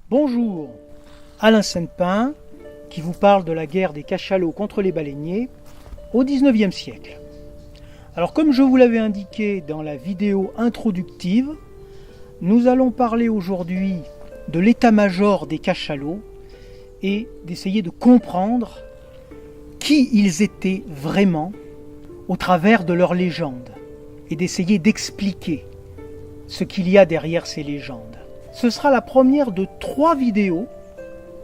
Bonjour, Alain Sennepin qui vous parle de la guerre des cachalots contre les baleiniers au XIXe siècle. Alors comme je vous l'avais indiqué dans la vidéo introductive, nous allons parler aujourd'hui de l'état-major des cachalots et d'essayer de comprendre qui ils étaient vraiment au travers de leurs légendes et d'essayer d'expliquer ce qu'il y a derrière ces légendes. Ce sera la première de 3 vidéos.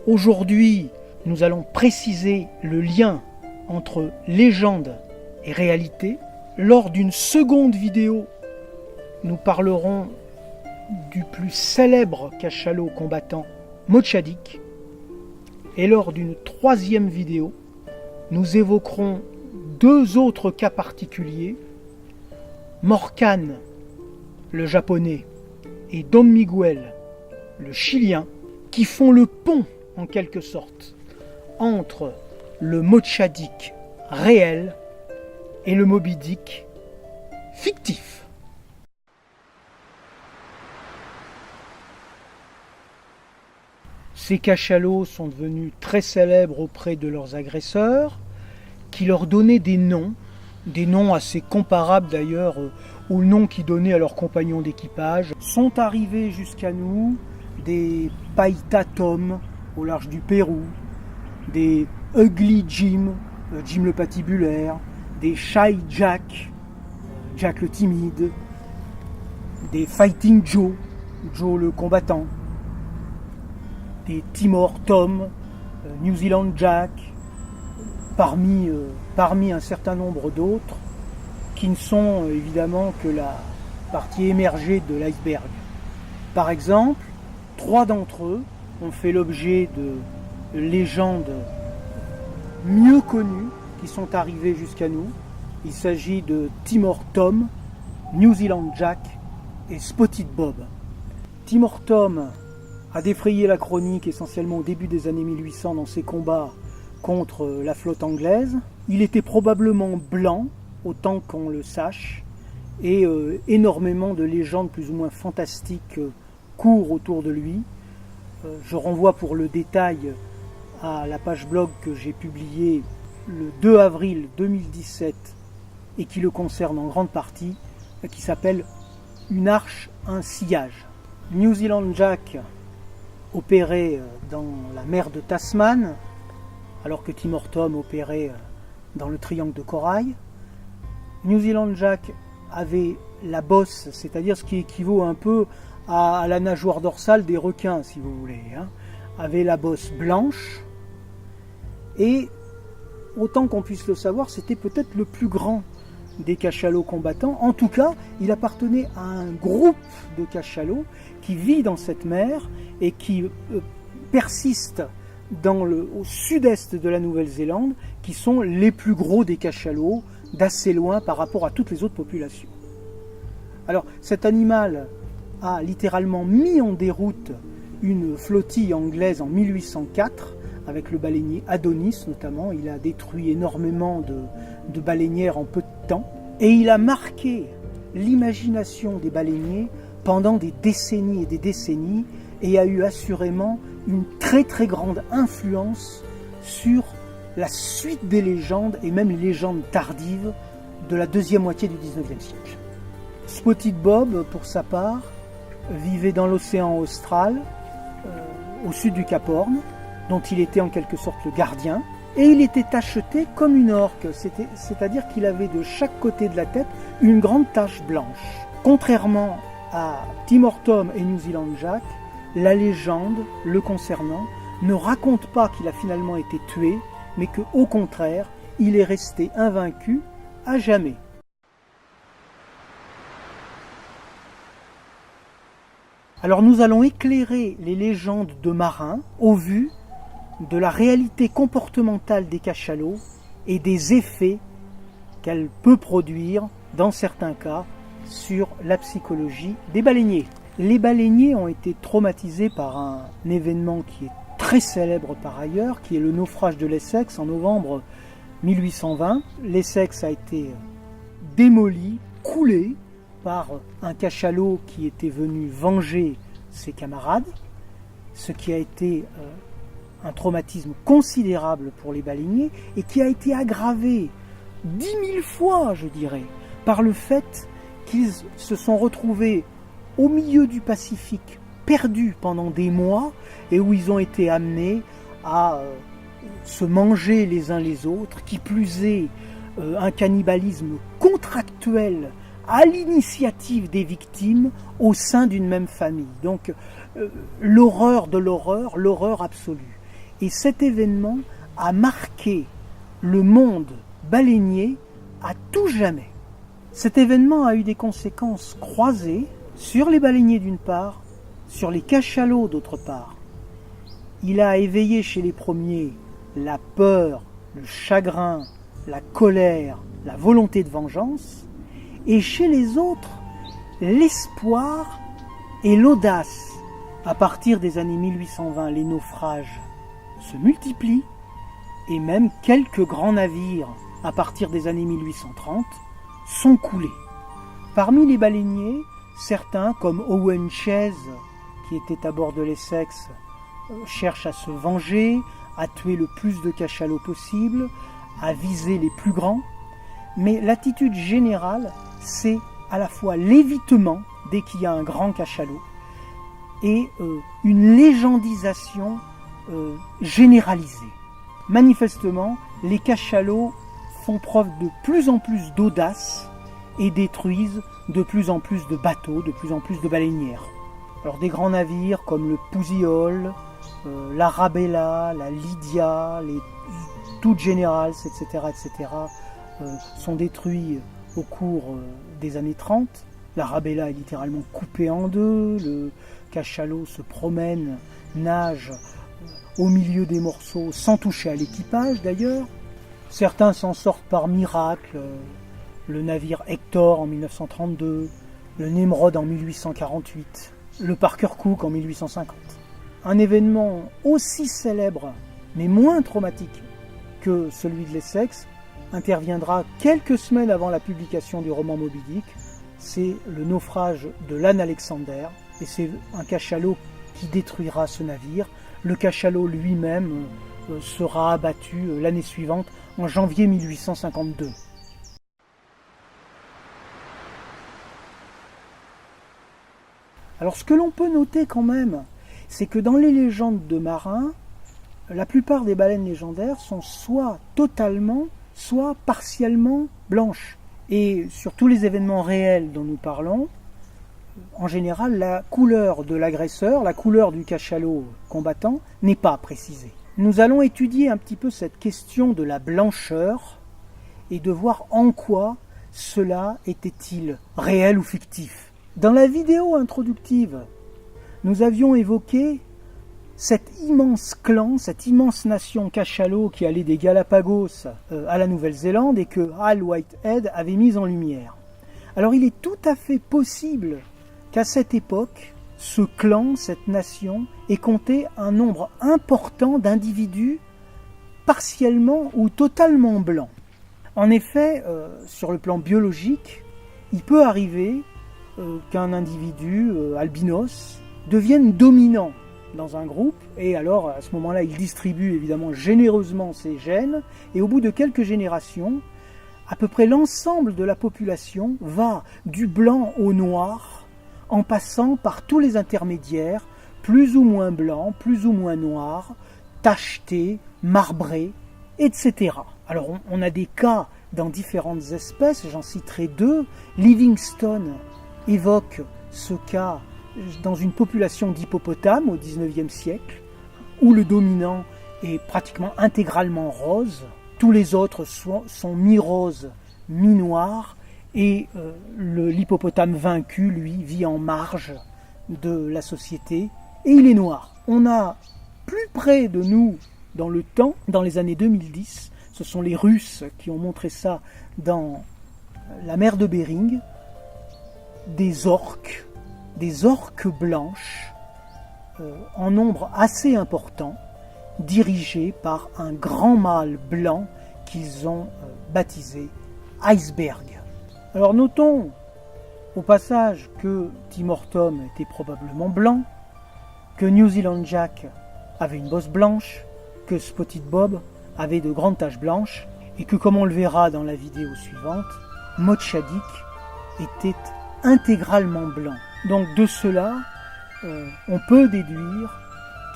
Aujourd'hui, nous allons préciser le lien entre légende et réalité. Lors d'une seconde vidéo, nous parlerons du plus célèbre cachalot combattant, Mochadik. Et lors d'une 3e vidéo, nous évoquerons 2 autres cas particuliers, Morcane, le japonais, et Don Miguel, le chilien, qui font le pont, en quelque sorte, entre le Mochadik réel et le Moby Dick fictif. Ces cachalots sont devenus très célèbres auprès de leurs agresseurs, qui leur donnaient des noms assez comparables d'ailleurs aux noms qu'ils donnaient à leurs compagnons d'équipage. Sont arrivés jusqu'à nous des Paita Tom au large du Pérou, des Ugly Jim, Jim le patibulaire, des Shy Jack, Jack le timide, des Fighting Joe, Joe le combattant, des Timor Tom, New Zealand Jack, parmi un certain nombre d'autres qui ne sont évidemment que la partie émergée de l'iceberg. Par exemple, 3 d'entre eux ont fait l'objet de légendes mieux connues qui sont arrivées jusqu'à nous. Il s'agit de Timor Tom, New Zealand Jack et Spotted Bob. Timor Tom a défrayé la chronique essentiellement au début des années 1800 dans ses combats contre la flotte anglaise. Il était probablement blanc, autant qu'on le sache, et énormément de légendes plus ou moins fantastiques courent autour de lui. Je renvoie pour le détail à la page blog que j'ai publiée le 2 avril 2017 et qui le concerne en grande partie, qui s'appelle « Une arche, un sillage ». New Zealand Jack opérait dans la mer de Tasman, alors que Timor Tom opérait dans le triangle de corail. New Zealand Jack avait la bosse, c'est-à-dire ce qui équivaut un peu à la nageoire dorsale des requins, si vous voulez, avait la bosse blanche, et autant qu'on puisse le savoir, c'était peut-être le plus grand des cachalots combattants. En tout cas, il appartenait à un groupe de cachalots qui vit dans cette mer et qui persiste au sud-est de la Nouvelle-Zélande, qui sont les plus gros des cachalots, d'assez loin par rapport à toutes les autres populations. Alors, cet animal a littéralement mis en déroute une flottille anglaise en 1804, avec le baleinier Adonis notamment. Il a détruit énormément de baleinières en peu de temps, et il a marqué l'imagination des baleiniers pendant des décennies et des décennies, et a eu assurément une très très grande influence sur la suite des légendes, et même les légendes tardives de la deuxième moitié du XIXe siècle. Spotted Bob, pour sa part, vivait dans l'océan austral, au sud du Cap Horn, dont il était en quelque sorte le gardien, et il était tacheté comme une orque, c'est-à-dire qu'il avait de chaque côté de la tête une grande tache blanche. Contrairement à Timor Tom et New Zealand Jack, la légende le concernant ne raconte pas qu'il a finalement été tué, mais qu'au contraire, il est resté invaincu à jamais. Alors nous allons éclairer les légendes de marins au vu de la réalité comportementale des cachalots et des effets qu'elle peut produire, dans certains cas, sur la psychologie des baleiniers. Les baleiniers ont été traumatisés par un événement qui est très célèbre par ailleurs, qui est le naufrage de l'Essex en novembre 1820. L'Essex a été démoli, coulé par un cachalot qui était venu venger ses camarades. ce qui a été un traumatisme considérable pour les baleiniers et qui a été aggravé 10 000 fois, je dirais, par le fait qu'ils se sont retrouvés au milieu du Pacifique, perdus pendant des mois, et où ils ont été amenés à se manger les uns les autres, qui plus est un cannibalisme contractuel à l'initiative des victimes au sein d'une même famille. Donc l'horreur de l'horreur, l'horreur absolue. Et cet événement a marqué le monde baleinier à tout jamais. Cet événement a eu des conséquences croisées sur les baleiniers d'une part, sur les cachalots d'autre part. Il a éveillé chez les premiers la peur, le chagrin, la colère, la volonté de vengeance, et chez les autres, l'espoir et l'audace. À partir des années 1820, les naufrages se multiplient, et même quelques grands navires, à partir des années 1830, sont coulés. Parmi les baleiniers, certains, comme Owen Chase, qui était à bord de l'Essex, cherchent à se venger, à tuer le plus de cachalots possible, à viser les plus grands, mais l'attitude générale, c'est à la fois l'évitement dès qu'il y a un grand cachalot et une légendisation généralisée. Manifestement, les cachalots font preuve de plus en plus d'audace et détruisent de plus en plus de bateaux, de plus en plus de baleinières. Alors des grands navires comme le Pousiol, l'Arabella, la Lydia, les toutes Generals, etc., sont détruits au cours des années 30. L'Arabella est littéralement coupée en deux, le cachalot se promène, nage au milieu des morceaux sans toucher à l'équipage d'ailleurs. Certains s'en sortent par miracle, le navire Hector en 1932, le Nemrod en 1848, le Parker Cook en 1850. Un événement aussi célèbre, mais moins traumatique que celui de l'Essex, interviendra quelques semaines avant la publication du roman Moby Dick. C'est le naufrage de l'Anne Alexander, et c'est un cachalot qui détruira ce navire. Le cachalot lui-même sera abattu l'année suivante, en janvier 1852. Alors ce que l'on peut noter quand même, c'est que dans les légendes de marins, la plupart des baleines légendaires sont soit totalement, soit partiellement blanches. Et sur tous les événements réels dont nous parlons, en général, la couleur de l'agresseur, la couleur du cachalot combattant, n'est pas précisée. Nous allons étudier un petit peu cette question de la blancheur et de voir en quoi cela était-il réel ou fictif. Dans la vidéo introductive, nous avions évoqué cet immense clan, cette immense nation cachalot qui allait des Galapagos à la Nouvelle-Zélande et que Hal Whitehead avait mise en lumière. Alors il est tout à fait possible qu'à cette époque, ce clan, cette nation, ait compté un nombre important d'individus partiellement ou totalement blancs. En effet, sur le plan biologique, il peut arriver qu'un individu albinos devienne dominant dans un groupe, et alors à ce moment-là, il distribue évidemment généreusement ses gènes, et au bout de quelques générations, à peu près l'ensemble de la population va du blanc au noir, en passant par tous les intermédiaires, plus ou moins blancs, plus ou moins noirs, tachetés, marbrés, etc. Alors on a des cas dans différentes espèces, j'en citerai deux. Livingstone évoque ce cas dans une population d'hippopotames au XIXe siècle, où le dominant est pratiquement intégralement rose, tous les autres sont mi-roses, mi-noirs, et l'hippopotame vaincu, lui, vit en marge de la société, et il est noir. On a plus près de nous dans le temps, dans les années 2010, ce sont les Russes qui ont montré ça dans la mer de Bering, des orques blanches, en nombre assez important, dirigées par un grand mâle blanc qu'ils ont baptisé Iceberg. Alors notons au passage que Tim Hortons était probablement blanc, que New Zealand Jack avait une bosse blanche, que Spotted Bob avait de grandes taches blanches, et que, comme on le verra dans la vidéo suivante, Mochadik était intégralement blanc. Donc de cela, on peut déduire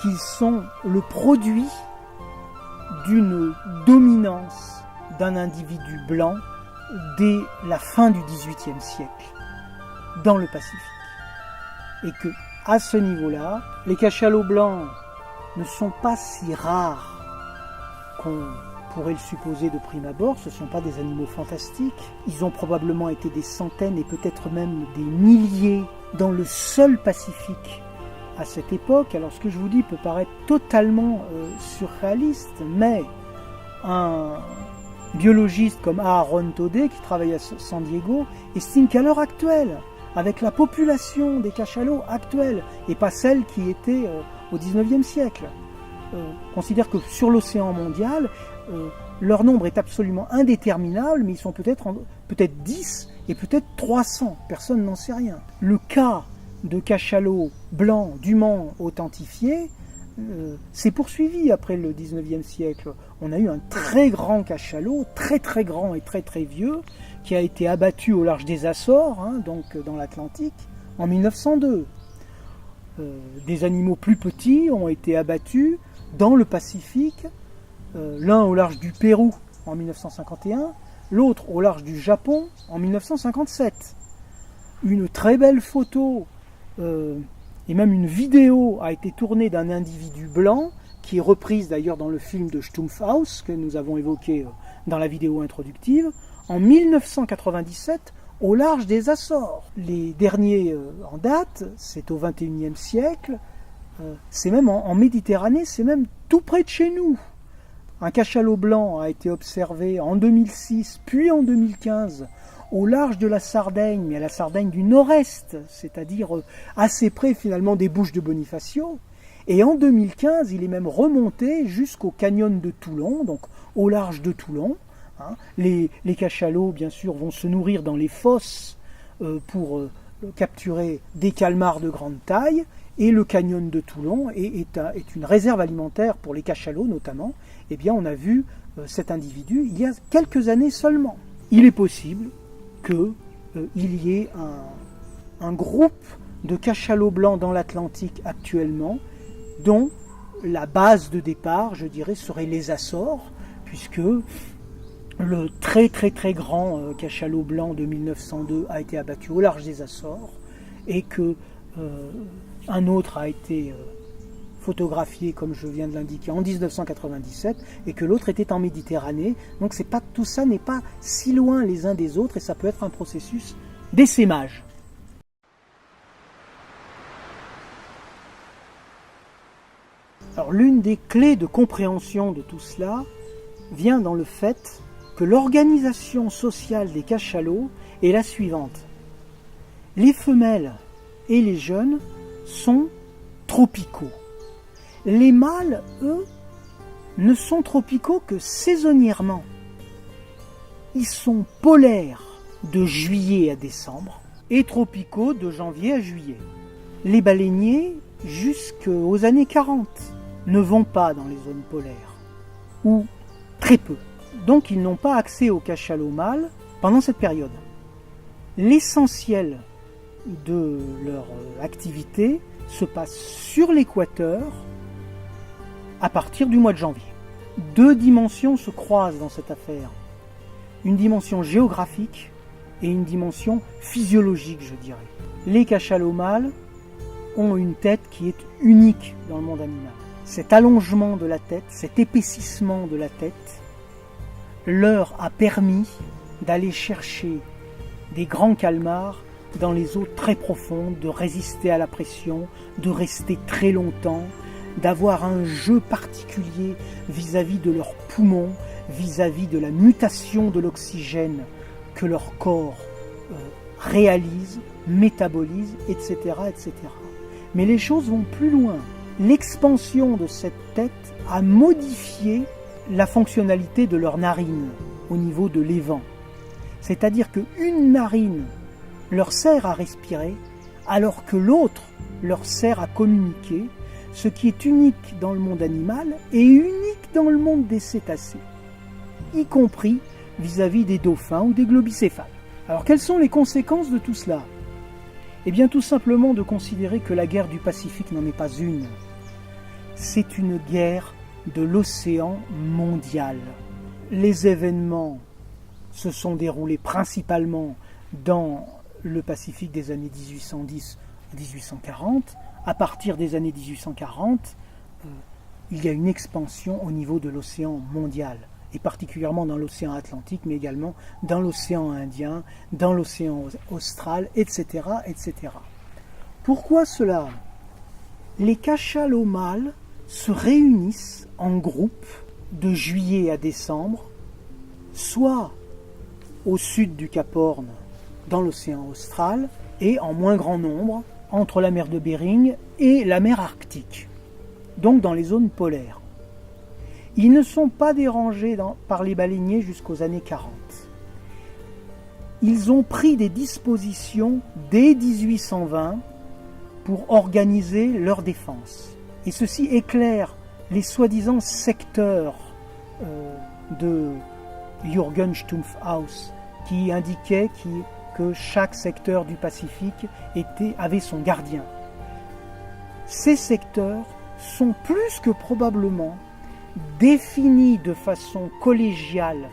qu'ils sont le produit d'une dominance d'un individu blanc dès la fin du XVIIIe siècle dans le Pacifique. Et que, à ce niveau-là, les cachalots blancs ne sont pas si rares qu'on pourrait le supposer de prime abord. Ce ne sont pas des animaux fantastiques. Ils ont probablement été des centaines et peut-être même des milliers dans le seul Pacifique à cette époque. Alors ce que je vous dis peut paraître totalement surréaliste, mais un biologiste comme Aaron Todé, qui travaille à San Diego, estime qu'à l'heure actuelle, avec la population des cachalots actuelle, et pas celle qui était au XIXe siècle, considère que sur l'océan mondial, leur nombre est absolument indéterminable, mais ils sont peut-être 10 et peut-être 300, personne n'en sait rien. Le cas de cachalots blancs dûment authentifiés s'est poursuivi après le XIXe siècle. On a eu un très grand cachalot, très très grand et très très vieux, qui a été abattu au large des Açores, donc dans l'Atlantique, en 1902. Des animaux plus petits ont été abattus dans le Pacifique, l'un au large du Pérou en 1951, l'autre au large du Japon en 1957. Une très belle photo et même une vidéo a été tournée d'un individu blanc, qui est reprise d'ailleurs dans le film de Stumpfhaus, que nous avons évoqué dans la vidéo introductive, en 1997 au large des Açores. Les derniers en date, c'est au XXIe siècle, c'est même en Méditerranée, c'est même tout près de chez nous. Un cachalot blanc a été observé en 2006, puis en 2015, au large de la Sardaigne, mais à la Sardaigne du nord-est, c'est-à-dire assez près finalement des Bouches de Bonifacio. Et en 2015, il est même remonté jusqu'au canyon de Toulon, donc au large de Toulon. Les cachalots, bien sûr, vont se nourrir dans les fosses pour capturer des calmars de grande taille, et le canyon de Toulon est une réserve alimentaire pour les cachalots notamment. Eh bien, on a vu cet individu il y a quelques années seulement. Il est possible qu'il y ait un groupe de cachalots blancs dans l'Atlantique actuellement, dont la base de départ, je dirais, serait les Açores, puisque le très très très grand cachalot blanc de 1902 a été abattu au large des Açores, et que un autre a été photographié, comme je viens de l'indiquer, en 1997, et que l'autre était en Méditerranée. Donc tout ça n'est pas si loin les uns des autres, et ça peut être un processus d'essaimage. Alors l'une des clés de compréhension de tout cela vient dans le fait que l'organisation sociale des cachalots est la suivante. Les femelles et les jeunes sont tropicaux. Les mâles, eux, ne sont tropicaux que saisonnièrement. Ils sont polaires de juillet à décembre et tropicaux de janvier à juillet. Les baleiniers, jusqu'aux années 40, ne vont pas dans les zones polaires, ou très peu. Donc ils n'ont pas accès aux cachalots mâles pendant cette période. L'essentiel de leur activité se passe sur l'équateur à partir du mois de janvier. Deux dimensions se croisent dans cette affaire. Une dimension géographique et une dimension physiologique, je dirais. Les cachalots mâles ont une tête qui est unique dans le monde animal. Cet allongement de la tête, cet épaississement de la tête, leur a permis d'aller chercher des grands calmars dans les eaux très profondes, de résister à la pression, de rester très longtemps, d'avoir un jeu particulier vis-à-vis de leurs poumons, vis-à-vis de la mutation de l'oxygène que leur corps réalise, métabolise, etc., etc. Mais les choses vont plus loin. L'expansion de cette tête a modifié la fonctionnalité de leurs narines au niveau de l'évent. C'est-à-dire qu'une narine leur sert à respirer, alors que l'autre leur sert à communiquer, ce qui est unique dans le monde animal est unique dans le monde des cétacés, y compris vis-à-vis des dauphins ou des globicéphales. Alors quelles sont les conséquences de tout cela ? Eh bien tout simplement de considérer que la guerre du Pacifique n'en est pas une. C'est une guerre de l'océan mondial. Les événements se sont déroulés principalement dans le Pacifique des années 1810-1840. À partir des années 1840, il y a une expansion au niveau de l'océan mondial, et particulièrement dans l'océan Atlantique, mais également dans l'océan Indien, dans l'océan Austral, etc., etc. Pourquoi cela ? Les cachalots mâles se réunissent en groupe de juillet à décembre, soit au sud du Cap Horn, dans l'océan Austral, et en moins grand nombre entre la mer de Bering et la mer Arctique, donc dans les zones polaires. Ils ne sont pas dérangés par les baleiniers jusqu'aux années 40. Ils ont pris des dispositions dès 1820 pour organiser leur défense. Et ceci éclaire les soi-disant secteurs de Jürgen Stumpfhaus, qui indiquait que chaque secteur du Pacifique avait son gardien. Ces secteurs sont plus que probablement définis de façon collégiale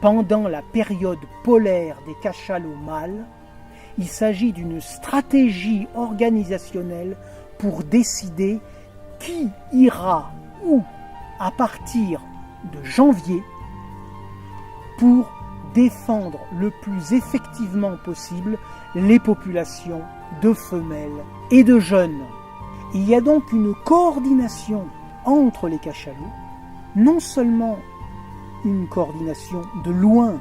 pendant la période polaire des cachalots mâles. Il s'agit d'une stratégie organisationnelle pour décider qui ira où à partir de janvier pour défendre le plus effectivement possible les populations de femelles et de jeunes. Il y a donc une coordination entre les cachalots, non seulement une coordination de loin,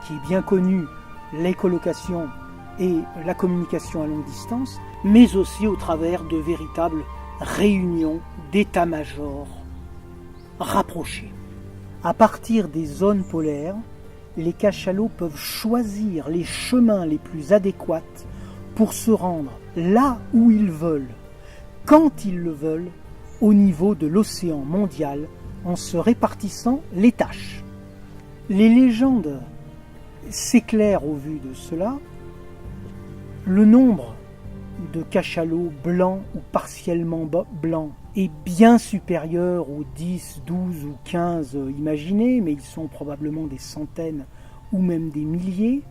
qui est bien connue, l'écholocation et la communication à longue distance, mais aussi au travers de véritables réunions d'état-major rapprochés. À partir des zones polaires, les cachalots peuvent choisir les chemins les plus adéquats pour se rendre là où ils veulent, quand ils le veulent, au niveau de l'océan mondial, en se répartissant les tâches. Les légendes s'éclairent au vu de cela. Le nombre de cachalots blancs ou partiellement blancs est bien supérieur aux 10, 12 ou 15 imaginés, mais ils sont probablement des centaines ou même des milliers.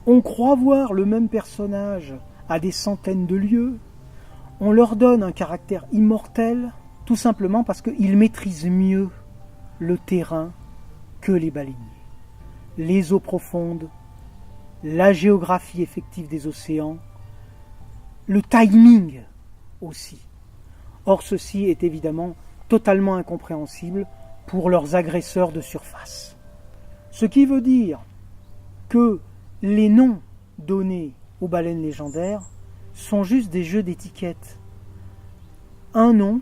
On croit voir le même personnage à des centaines de lieues. On leur donne un caractère immortel, tout simplement parce qu'ils maîtrisent mieux le terrain que les baleiniers. Les eaux profondes, la géographie effective des océans, le timing aussi. Or, ceci est évidemment totalement incompréhensible pour leurs agresseurs de surface. Ce qui veut dire que les noms donnés aux baleines légendaires sont juste des jeux d'étiquettes. Un nom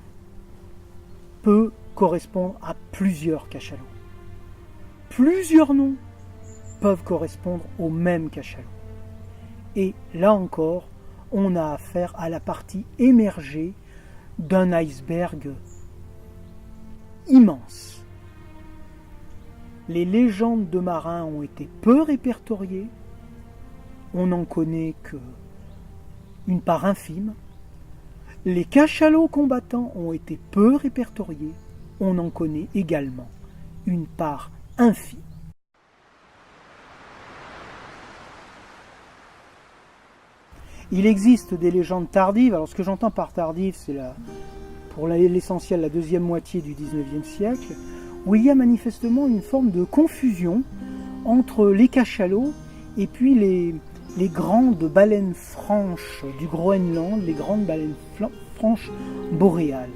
peut correspondre à plusieurs cachalots. Plusieurs noms peuvent correspondre au même cachalot. Et là encore, on a affaire à la partie émergée d'un iceberg immense. Les légendes de marins ont été peu répertoriées. On n'en connaît qu'une part infime. Les cachalots combattants ont été peu répertoriés. On en connaît également une part infime. Il existe des légendes tardives. Alors ce que j'entends par tardive, c'est pour l'essentiel la deuxième moitié du XIXe siècle, où il y a manifestement une forme de confusion entre les cachalots et puis les grandes baleines franches du Groenland, les grandes baleines franches boréales.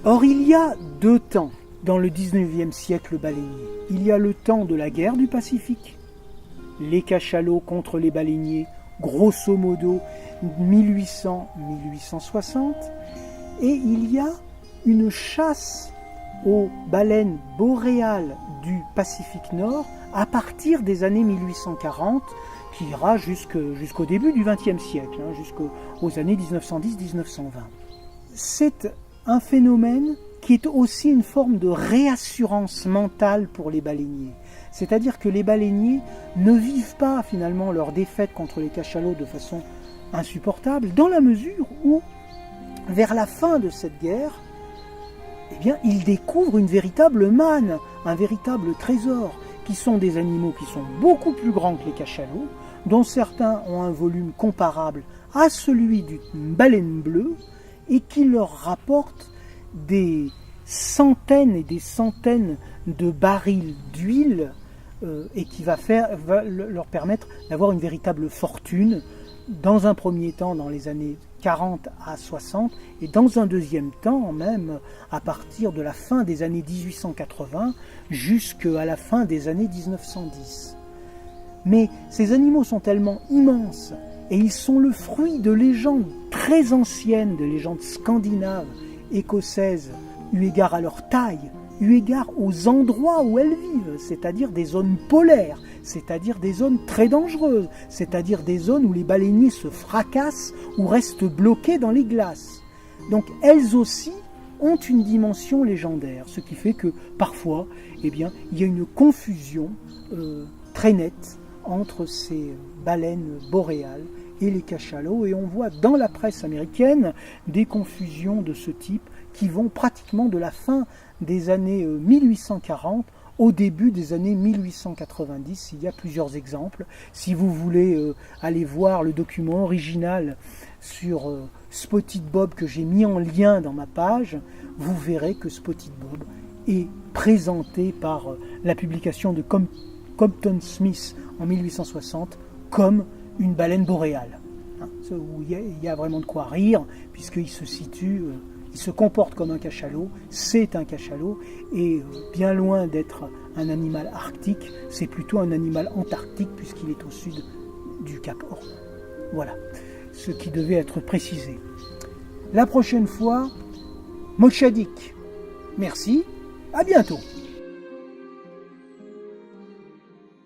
Or, il y a deux temps dans le XIXe siècle baleinier. Il y a le temps de la guerre du Pacifique, les cachalots contre les baleiniers, grosso modo 1800-1860, et il y a une chasse aux baleines boréales du Pacifique Nord à partir des années 1840, qui ira jusqu'au début du XXe siècle, jusqu'aux années 1910-1920. c'est un phénomène qui est aussi une forme de réassurance mentale pour les baleiniers. C'est-à-dire que les baleiniers ne vivent pas finalement leur défaite contre les cachalots de façon insupportable, dans la mesure où, vers la fin de cette guerre, eh bien, ils découvrent une véritable manne, un véritable trésor, qui sont des animaux qui sont beaucoup plus grands que les cachalots, dont certains ont un volume comparable à celui d'une baleine bleue, et qui leur rapportent des centaines et des centaines de barils d'huile et qui va leur permettre d'avoir une véritable fortune, dans un premier temps dans les années 40 à 60 et dans un deuxième temps même à partir de la fin des années 1880 jusqu'à la fin des années 1910. Mais ces animaux sont tellement immenses et ils sont le fruit de légendes très anciennes, de légendes scandinaves, écossaises, eu égard à leur taille, eu égard aux endroits où elles vivent, c'est-à-dire des zones polaires, c'est-à-dire des zones très dangereuses, c'est-à-dire des zones où les baleiniers se fracassent ou restent bloqués dans les glaces. Donc elles aussi ont une dimension légendaire, ce qui fait que parfois, eh bien, il y a une confusion très nette entre ces baleines boréales et les cachalots, et on voit dans la presse américaine des confusions de ce type qui vont pratiquement de la fin des années 1840 au début des années 1890. Il y a plusieurs exemples. Si vous voulez aller voir le document original sur Spotted Bob que j'ai mis en lien dans ma page, vous verrez que Spotted Bob est présenté par la publication de Compton Smith en 1860 comme une baleine boréale. Où il y a vraiment de quoi rire, puisqu'il se situe, il se comporte comme un cachalot, c'est un cachalot, et bien loin d'être un animal arctique, c'est plutôt un animal antarctique, puisqu'il est au sud du Cap Horn. Voilà, ce qui devait être précisé. La prochaine fois, Mochadik. Merci, à bientôt.